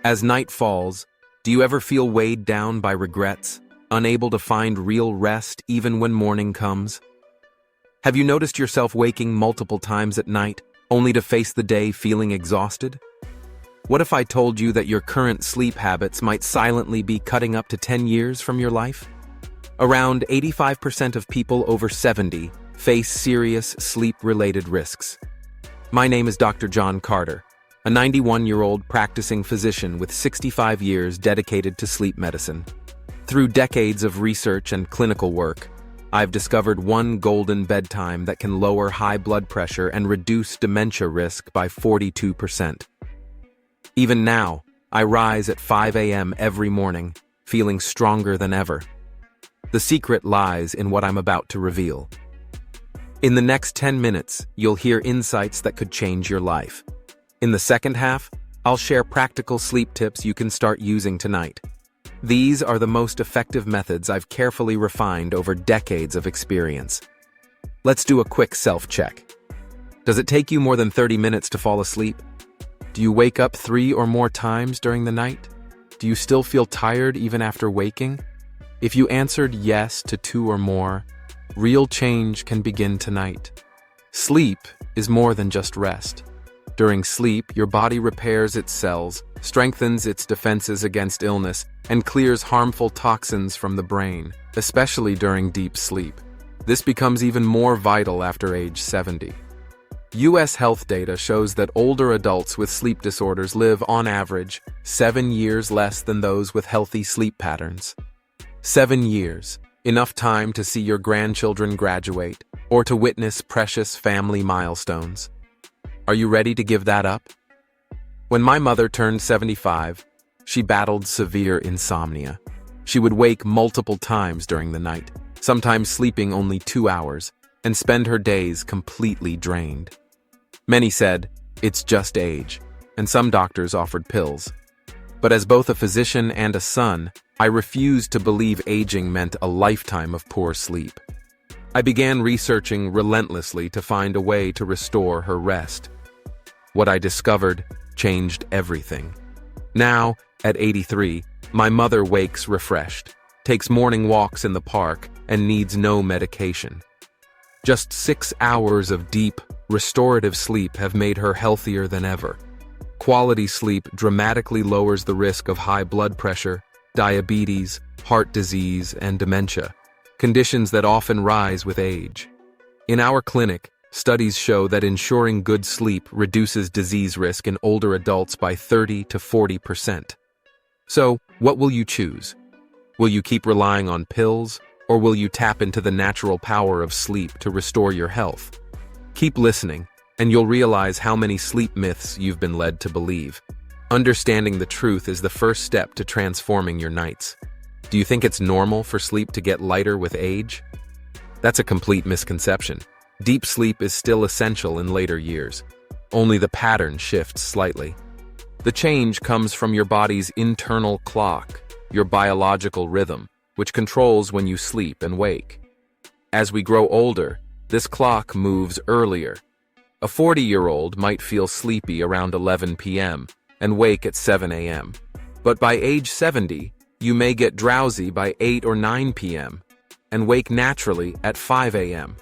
As night falls, do you ever feel weighed down by regrets, unable to find real rest even when morning comes? Have you noticed yourself waking multiple times at night, only to face the day feeling exhausted? What if I told you that your current sleep habits might silently be cutting up to 10 years from your life? Around 85% of people over 70 face serious sleep-related risks. My name is Dr. John Carter, a 91-year-old practicing physician with 65 years dedicated to sleep medicine. Through decades of research and clinical work, I've discovered one golden bedtime that can lower high blood pressure and reduce dementia risk by 42%. Even now, I rise at 5 a.m. every morning, feeling stronger than ever. The secret lies in what I'm about to reveal. In the next 10 minutes, you'll hear insights that could change your life. In the second half, I'll share practical sleep tips you can start using tonight. These are the most effective methods I've carefully refined over decades of experience. Let's do a quick self-check. Does it take you more than 30 minutes to fall asleep? Do you wake up 3 or more times during the night? Do you still feel tired even after waking? If you answered yes to 2 or more, real change can begin tonight. Sleep is more than just rest. During sleep, your body repairs its cells, strengthens its defenses against illness, and clears harmful toxins from the brain, especially during deep sleep. This becomes even more vital after age 70. U.S. health data shows that older adults with sleep disorders live, on average, 7 years less than those with healthy sleep patterns. 7 years, enough time to see your grandchildren graduate, or to witness precious family milestones. Are you ready to give that up? When my mother turned 75, she battled severe insomnia. She would wake multiple times during the night, sometimes sleeping only 2 hours, and spend her days completely drained. Many said, "It's just age," and some doctors offered pills. But as both a physician and a son, I refused to believe aging meant a lifetime of poor sleep. I began researching relentlessly to find a way to restore her rest. What I discovered changed everything. Now, at 83, my mother wakes refreshed, takes morning walks in the park, and needs no medication. Just 6 hours of deep, restorative sleep have made her healthier than ever. Quality sleep dramatically lowers the risk of high blood pressure, diabetes, heart disease, and dementia, conditions that often rise with age. In our clinic, studies show that ensuring good sleep reduces disease risk in older adults by 30 to 40%. So, what will you choose? Will you keep relying on pills, or will you tap into the natural power of sleep to restore your health? Keep listening, and you'll realize how many sleep myths you've been led to believe. Understanding the truth is the first step to transforming your nights. Do you think it's normal for sleep to get lighter with age? That's a complete misconception. Deep sleep is still essential in later years. Only the pattern shifts slightly. The change comes from your body's internal clock, your biological rhythm, which controls when you sleep and wake. As we grow older, this clock moves earlier. A 40-year-old might feel sleepy around 11 p.m. and wake at 7 a.m. But by age 70, you may get drowsy by 8 or 9 p.m. and wake naturally at 5 a.m.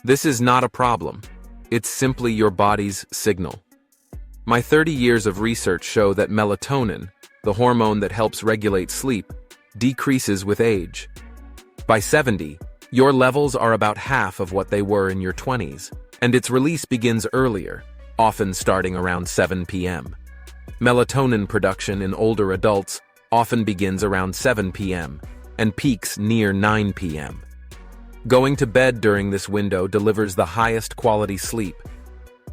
This is not a problem. It's simply your body's signal. My 30 years of research show that melatonin, the hormone that helps regulate sleep, decreases with age. By 70, your levels are about half of what they were in your 20s, and its release begins earlier, often starting around 7 p.m. Melatonin production in older adults often begins around 7 p.m. and peaks near 9 p.m. Going to bed during this window delivers the highest quality sleep.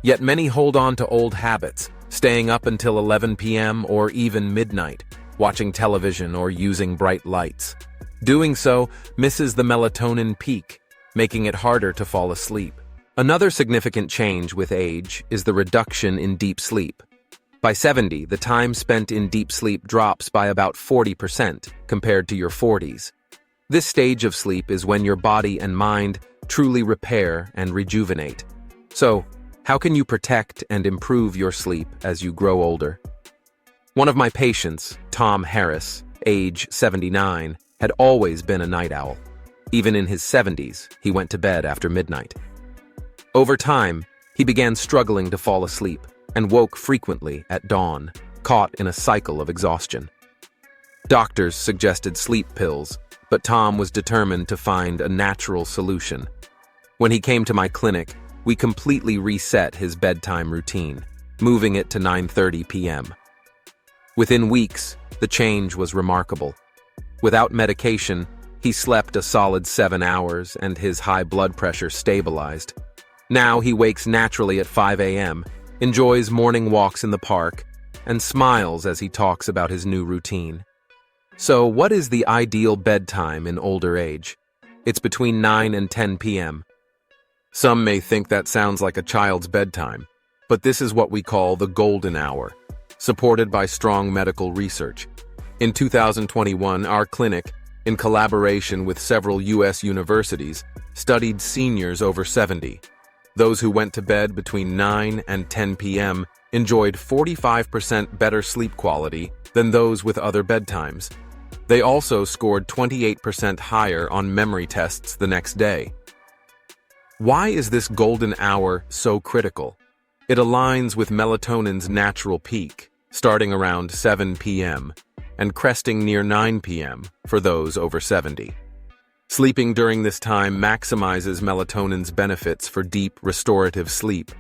Yet many hold on to old habits, staying up until 11 p.m. or even midnight, watching television or using bright lights. Doing so misses the melatonin peak, making it harder to fall asleep. Another significant change with age is the reduction in deep sleep. By 70, the time spent in deep sleep drops by about 40% compared to your 40s. This stage of sleep is when your body and mind truly repair and rejuvenate. So, how can you protect and improve your sleep as you grow older? One of my patients, Tom Harris, age 79, had always been a night owl. Even in his 70s, he went to bed after midnight. Over time, he began struggling to fall asleep and woke frequently at dawn, caught in a cycle of exhaustion. Doctors suggested sleep pills, but Tom was determined to find a natural solution. When he came to my clinic, we completely reset his bedtime routine, moving it to 9:30 p.m. Within weeks, the change was remarkable. Without medication, he slept a solid 7 hours and his high blood pressure stabilized. Now he wakes naturally at 5 a.m., enjoys morning walks in the park, and smiles as he talks about his new routine. So, what is the ideal bedtime in older age? It's between 9 and 10 p.m. Some may think that sounds like a child's bedtime, but this is what we call the golden hour, supported by strong medical research. In 2021, our clinic, in collaboration with several U.S. universities, studied seniors over 70. Those who went to bed between 9 and 10 p.m. enjoyed 45% better sleep quality than those with other bedtimes. They also scored 28% higher on memory tests the next day. Why is this golden hour so critical? It aligns with melatonin's natural peak, starting around 7 p.m. and cresting near 9 p.m. for those over 70. Sleeping during this time maximizes melatonin's benefits for deep, restorative sleep.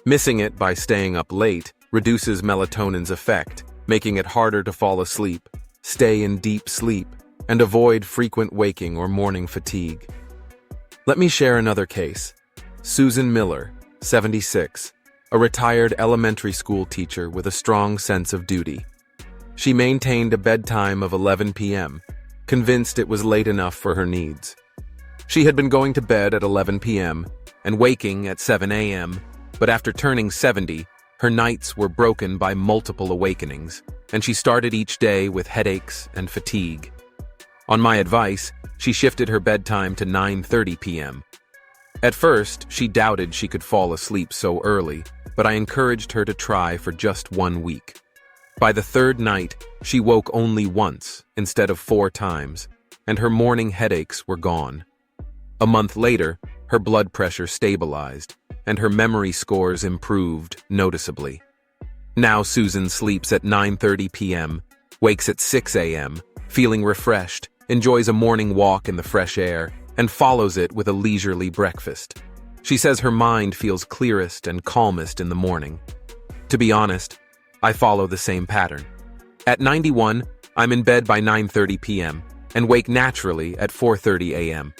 Missing it by staying up late reduces melatonin's effect, making it harder to fall asleep, stay in deep sleep, and avoid frequent waking or morning fatigue. Let me share another case. Susan Miller, 76, a retired elementary school teacher with a strong sense of duty. She maintained a bedtime of 11 p.m., convinced it was late enough for her needs. She had been going to bed at 11 p.m. and waking at 7 a.m., but after turning 70, her nights were broken by multiple awakenings, and she started each day with headaches and fatigue. On my advice, she shifted her bedtime to 9:30 p.m. At first, she doubted she could fall asleep so early, but I encouraged her to try for just 1 week. By the third night, she woke only once instead of 4 times, and her morning headaches were gone. A month later, her blood pressure stabilized, and her memory scores improved noticeably. Now Susan sleeps at 9:30 p.m., wakes at 6 a.m., feeling refreshed, enjoys a morning walk in the fresh air, and follows it with a leisurely breakfast. She says her mind feels clearest and calmest in the morning. To be honest, I follow the same pattern. At 91, I'm in bed by 9:30 p.m. and wake naturally at 4:30 a.m.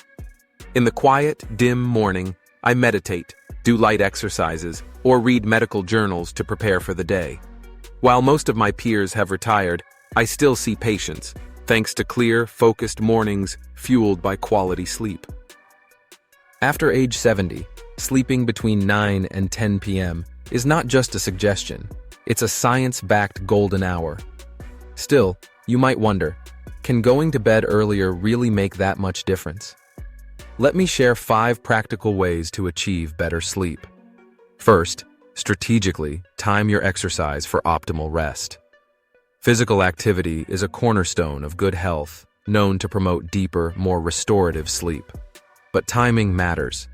In the quiet, dim morning, I meditate, do light exercises, or read medical journals to prepare for the day. While most of my peers have retired, I still see patients, thanks to clear, focused mornings fueled by quality sleep. After age 70, sleeping between 9 and 10 p.m. is not just a suggestion. It's a science-backed golden hour. Still, you might wonder, can going to bed earlier really make that much difference? Let me share 5 practical ways to achieve better sleep. First, strategically time your exercise for optimal rest. Physical activity is a cornerstone of good health, known to promote deeper, more restorative sleep. But timing matters.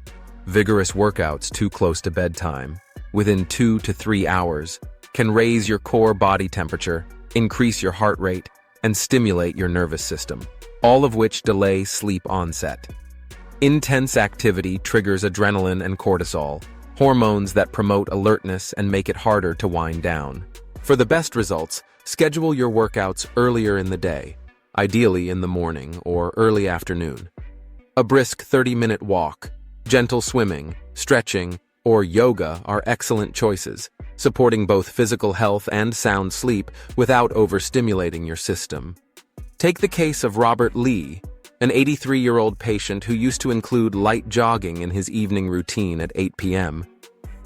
Vigorous workouts too close to bedtime, within 2 to 3 hours, can raise your core body temperature, increase your heart rate, and stimulate your nervous system, all of which delay sleep onset. Intense activity triggers adrenaline and cortisol, hormones that promote alertness and make it harder to wind down. For the best results, schedule your workouts earlier in the day, ideally in the morning or early afternoon. A brisk 30-minute walk, gentle swimming, stretching, or yoga are excellent choices, supporting both physical health and sound sleep without overstimulating your system. Take the case of Robert Lee, an 83-year-old patient who used to include light jogging in his evening routine at 8 p.m.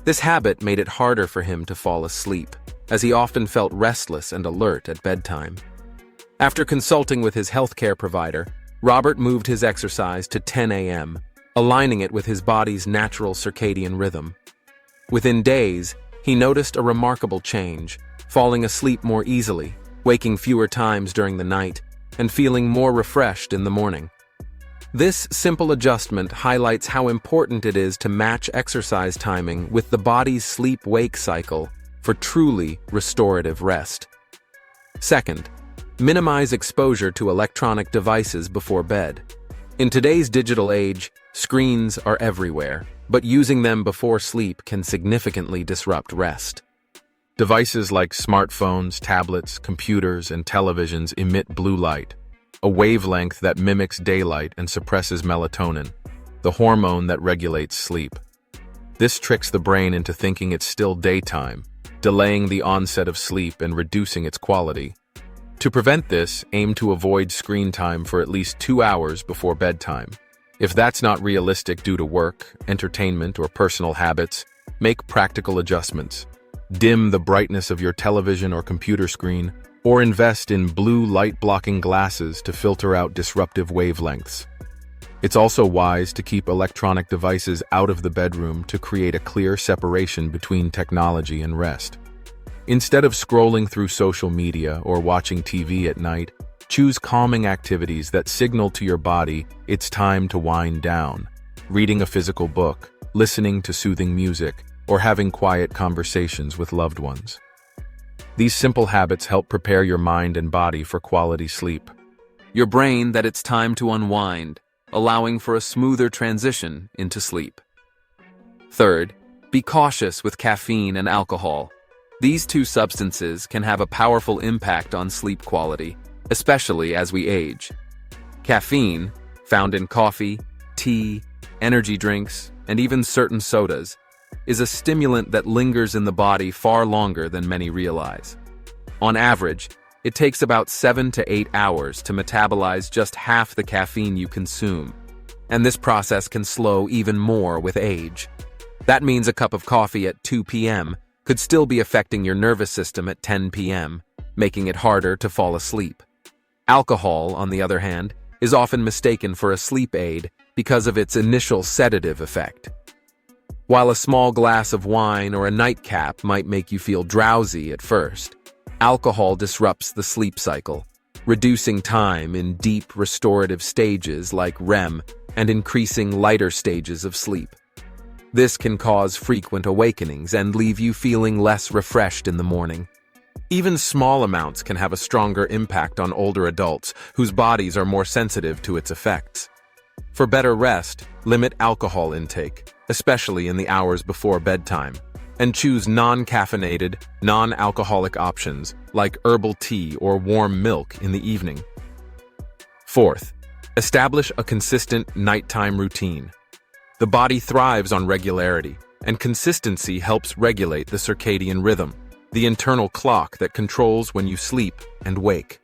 This habit made it harder for him to fall asleep, as he often felt restless and alert at bedtime. After consulting with his healthcare provider, Robert moved his exercise to 10 a.m., aligning it with his body's natural circadian rhythm. Within days, he noticed a remarkable change, falling asleep more easily, waking fewer times during the night, and feeling more refreshed in the morning. This simple adjustment highlights how important it is to match exercise timing with the body's sleep-wake cycle for truly restorative rest. Second, minimize exposure to electronic devices before bed. In today's digital age, screens are everywhere, but using them before sleep can significantly disrupt rest. Devices like smartphones, tablets, computers, and televisions emit blue light, a wavelength that mimics daylight and suppresses melatonin, the hormone that regulates sleep. This tricks the brain into thinking it's still daytime, delaying the onset of sleep and reducing its quality. To prevent this, aim to avoid screen time for at least 2 hours before bedtime. If that's not realistic due to work, entertainment, or personal habits, make practical adjustments. Dim the brightness of your television or computer screen, or invest in blue light-blocking glasses to filter out disruptive wavelengths. It's also wise to keep electronic devices out of the bedroom to create a clear separation between technology and rest. Instead of scrolling through social media or watching TV at night, choose calming activities that signal to your body it's time to wind down. Reading a physical book, listening to soothing music, or having quiet conversations with loved ones. These simple habits help prepare your mind and body for quality sleep. Your brain that it's time to unwind, allowing for a smoother transition into sleep. Third, be cautious with caffeine and alcohol. These two substances can have a powerful impact on sleep quality, especially as we age. Caffeine, found in coffee, tea, energy drinks, and even certain sodas, is a stimulant that lingers in the body far longer than many realize. On average, it takes about 7 to 8 hours to metabolize just half the caffeine you consume, and this process can slow even more with age. That means a cup of coffee at 2 p.m. could still be affecting your nervous system at 10 p.m., making it harder to fall asleep. Alcohol, on the other hand, is often mistaken for a sleep aid because of its initial sedative effect. While a small glass of wine or a nightcap might make you feel drowsy at first, alcohol disrupts the sleep cycle, reducing time in deep restorative stages like REM and increasing lighter stages of sleep. This can cause frequent awakenings and leave you feeling less refreshed in the morning. Even small amounts can have a stronger impact on older adults whose bodies are more sensitive to its effects. For better rest, limit alcohol intake, especially in the hours before bedtime, and choose non-caffeinated, non-alcoholic options like herbal tea or warm milk in the evening. Fourth, establish a consistent nighttime routine. The body thrives on regularity, and consistency helps regulate the circadian rhythm, the internal clock that controls when you sleep and wake.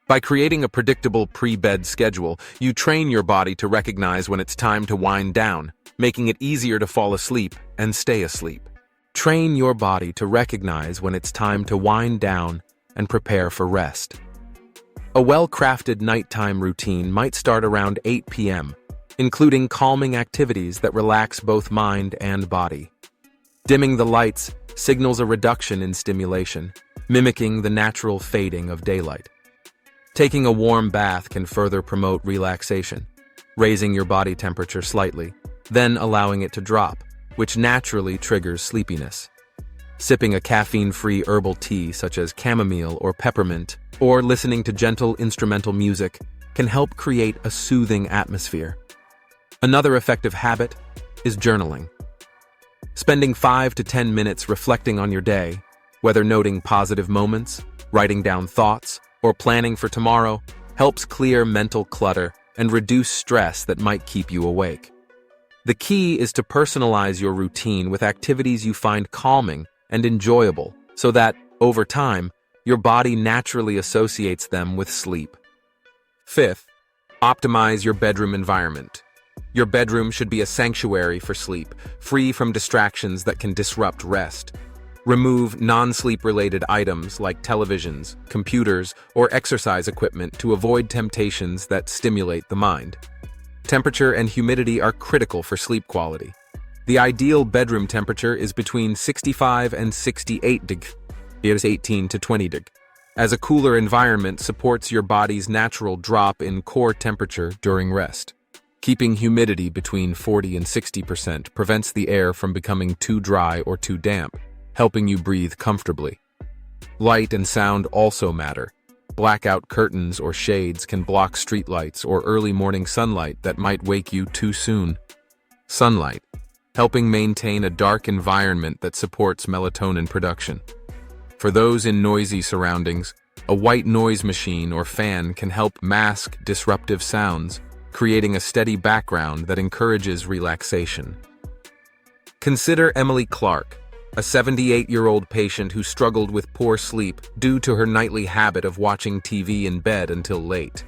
By creating a predictable pre-bed schedule, you train your body to recognize when it's time to wind down, making it easier to fall asleep and stay asleep. Train your body to recognize when it's time to wind down and prepare for rest. A well-crafted nighttime routine might start around 8 p.m., including calming activities that relax both mind and body. Dimming the lights signals a reduction in stimulation, mimicking the natural fading of daylight. Taking a warm bath can further promote relaxation, raising your body temperature slightly, then allowing it to drop, which naturally triggers sleepiness. Sipping a caffeine-free herbal tea such as chamomile or peppermint, or listening to gentle instrumental music can help create a soothing atmosphere. Another effective habit is journaling. Spending 5 to 10 minutes reflecting on your day, whether noting positive moments, writing down thoughts, or planning for tomorrow, helps clear mental clutter and reduce stress that might keep you awake. The key is to personalize your routine with activities you find calming and enjoyable so that, over time, your body naturally associates them with sleep. Fifth, optimize your bedroom environment. Your bedroom should be a sanctuary for sleep, free from distractions that can disrupt rest. Remove non-sleep-related items like televisions, computers, or exercise equipment to avoid temptations that stimulate the mind. Temperature and humidity are critical for sleep quality. The ideal bedroom temperature is between 65 and 68 deg, 18 to 20 deg, as a cooler environment supports your body's natural drop in core temperature during rest. Keeping humidity between 40 and 60% prevents the air from becoming too dry or too damp, helping you breathe comfortably. Light and sound also matter. Blackout curtains or shades can block streetlights or early morning sunlight that might wake you too soon. Sunlight, helping maintain a dark environment that supports melatonin production. For those in noisy surroundings, a white noise machine or fan can help mask disruptive sounds, creating a steady background that encourages relaxation. Consider Emily Clark, a 78-year-old patient who struggled with poor sleep due to her nightly habit of watching TV in bed until late.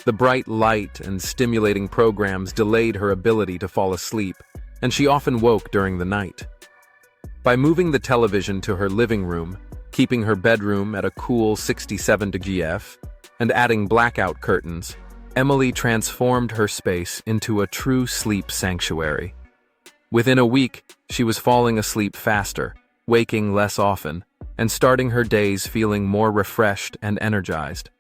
The bright light and stimulating programs delayed her ability to fall asleep, and she often woke during the night. By moving the television to her living room, keeping her bedroom at a cool 67 degrees F, and adding blackout curtains, Emily transformed her space into a true sleep sanctuary. Within a week, she was falling asleep faster, waking less often, and starting her days feeling more refreshed and energized.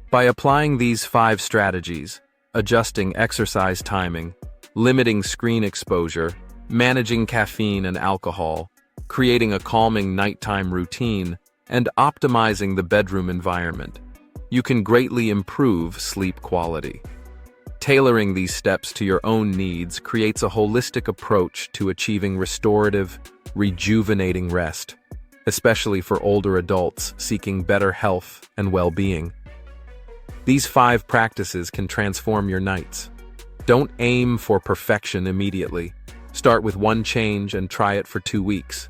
By applying these 5 strategies, adjusting exercise timing, limiting screen exposure, managing caffeine and alcohol, creating a calming nighttime routine, and optimizing the bedroom environment, you can greatly improve sleep quality. Tailoring these steps to your own needs creates a holistic approach to achieving restorative, rejuvenating rest, especially for older adults seeking better health and well-being. These 5 practices can transform your nights. Don't aim for perfection immediately. Start with 1 change and try it for 2 weeks.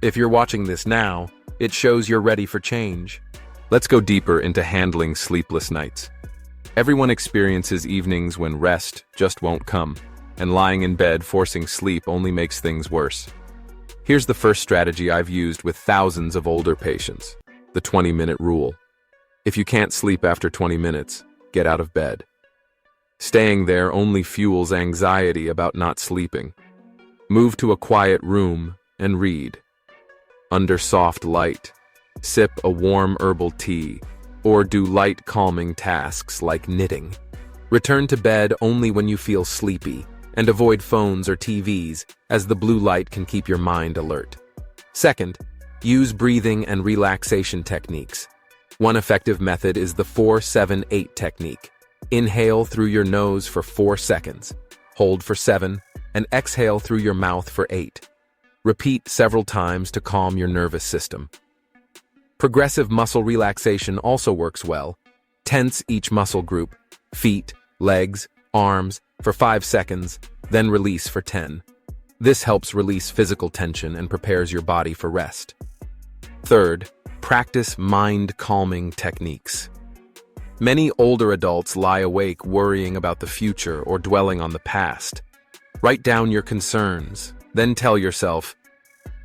If you're watching this now, it shows you're ready for change. Let's go deeper into handling sleepless nights. Everyone experiences evenings when rest just won't come, and lying in bed forcing sleep only makes things worse. Here's the first strategy I've used with thousands of older patients: the 20-minute rule. If you can't sleep after 20 minutes, get out of bed. Staying there only fuels anxiety about not sleeping. Move to a quiet room and read. Under soft light, sip a warm herbal tea, or do light calming tasks like knitting. Return to bed only when you feel sleepy, and avoid phones or TVs, as the blue light can keep your mind alert. Second, use breathing and relaxation techniques. One effective method is the 4-7-8 technique. Inhale through your nose for 4 seconds, hold for 7, and exhale through your mouth for 8. Repeat several times to calm your nervous system. Progressive muscle relaxation also works well. Tense each muscle group, feet, legs, arms, for 5 seconds, then release for 10. This helps release physical tension and prepares your body for rest. Third, practice mind-calming techniques. Many older adults lie awake worrying about the future or dwelling on the past. Write down your concerns, then tell yourself,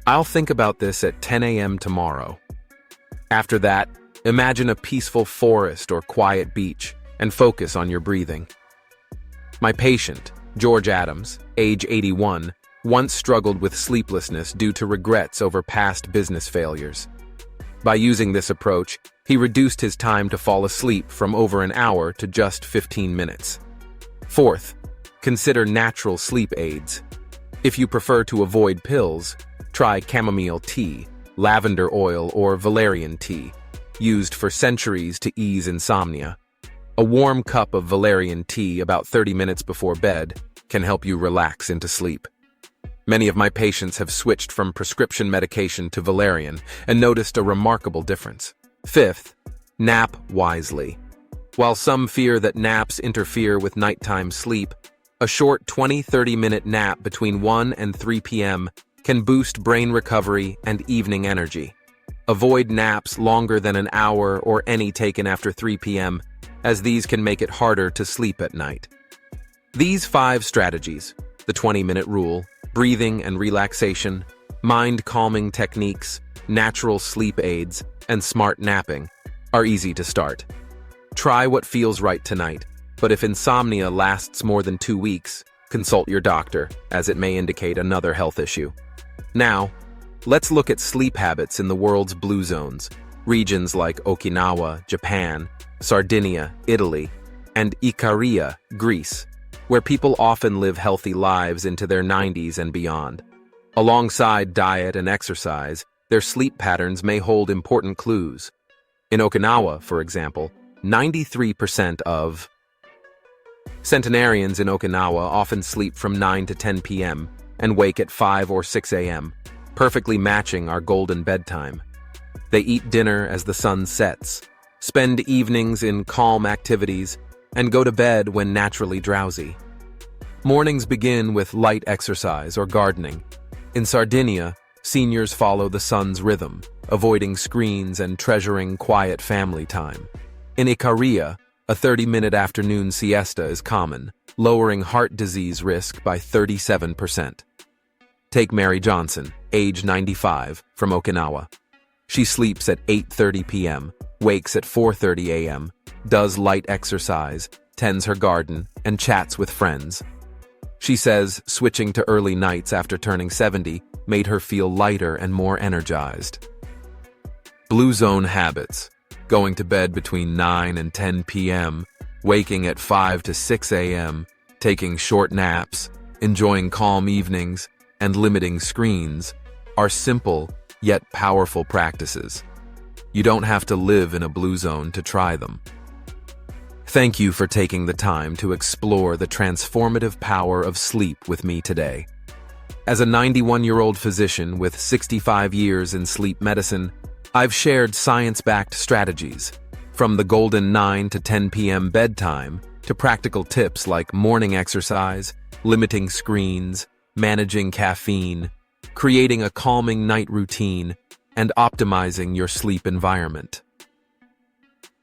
"I'll think about this at 10 a.m. tomorrow." After that, imagine a peaceful forest or quiet beach and focus on your breathing. My patient, George Adams, age 81, once struggled with sleeplessness due to regrets over past business failures. By using this approach, he reduced his time to fall asleep from over an hour to just 15 minutes. Fourth, consider natural sleep aids. If you prefer to avoid pills, try chamomile tea, lavender oil, or valerian tea, used for centuries to ease insomnia. A warm cup of valerian tea about 30 minutes before bed can help you relax into sleep. Many of my patients have switched from prescription medication to valerian and noticed a remarkable difference. Fifth, nap wisely. While some fear that naps interfere with nighttime sleep, a short 20-30-minute nap between 1 and 3 p.m. can boost brain recovery and evening energy. Avoid naps longer than an hour or any taken after 3 p.m., as these can make it harder to sleep at night. These 5 strategies, the 20-minute rule, breathing and relaxation, mind-calming techniques, natural sleep aids, and smart napping are easy to start. Try what feels right tonight, but if insomnia lasts more than 2 weeks, consult your doctor, as it may indicate another health issue. Now, let's look at sleep habits in the world's blue zones, regions like Okinawa, Japan, Sardinia, Italy, and Ikaria, Greece, where people often live healthy lives into their 90s and beyond. Alongside diet and exercise, their sleep patterns may hold important clues. In Okinawa, for example, 93% of centenarians in Okinawa often sleep from 9 to 10 p.m. and wake at 5 or 6 a.m., perfectly matching our golden bedtime. They eat dinner as the sun sets, spend evenings in calm activities, and go to bed when naturally drowsy. Mornings begin with light exercise or gardening. In Sardinia, seniors follow the sun's rhythm, avoiding screens and treasuring quiet family time. In Ikaria, a 30-minute afternoon siesta is common, lowering heart disease risk by 37%. Take Mary Johnson, age 95, from Okinawa. She sleeps at 8:30 p.m., wakes at 4:30 a.m., does light exercise, tends her garden, and chats with friends. She says switching to early nights after turning 70 made her feel lighter and more energized. Blue zone habits: going to bed between 9 and 10 p.m., waking at 5 to 6 a.m., taking short naps, enjoying calm evenings, and limiting screens are simple yet powerful practices. You don't have to live in a blue zone to try them. Thank you for taking the time to explore the transformative power of sleep with me today. As a 91-year-old physician with 65 years in sleep medicine, I've shared science-backed strategies, from the golden 9 to 10 p.m. bedtime to practical tips like morning exercise, limiting screens, managing caffeine, creating a calming night routine, and optimizing your sleep environment.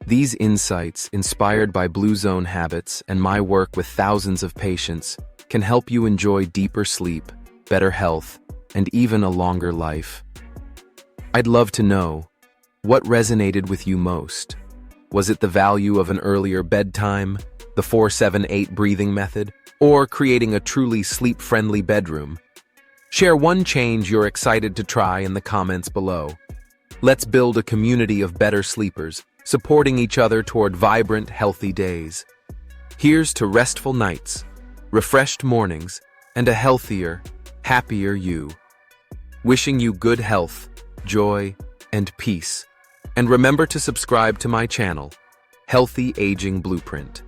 These insights, inspired by Blue Zone habits and my work with thousands of patients, can help you enjoy deeper sleep, better health, and even a longer life. I'd love to know, what resonated with you most? Was it the value of an earlier bedtime, the 4-7-8 breathing method, or creating a truly sleep-friendly bedroom? Share one change you're excited to try in the comments below. Let's build a community of better sleepers, supporting each other toward vibrant, healthy days. Here's to restful nights, refreshed mornings, and a healthier, happier you. Wishing you good health, joy, and peace. And remember to subscribe to my channel, Healthy Aging Blueprint.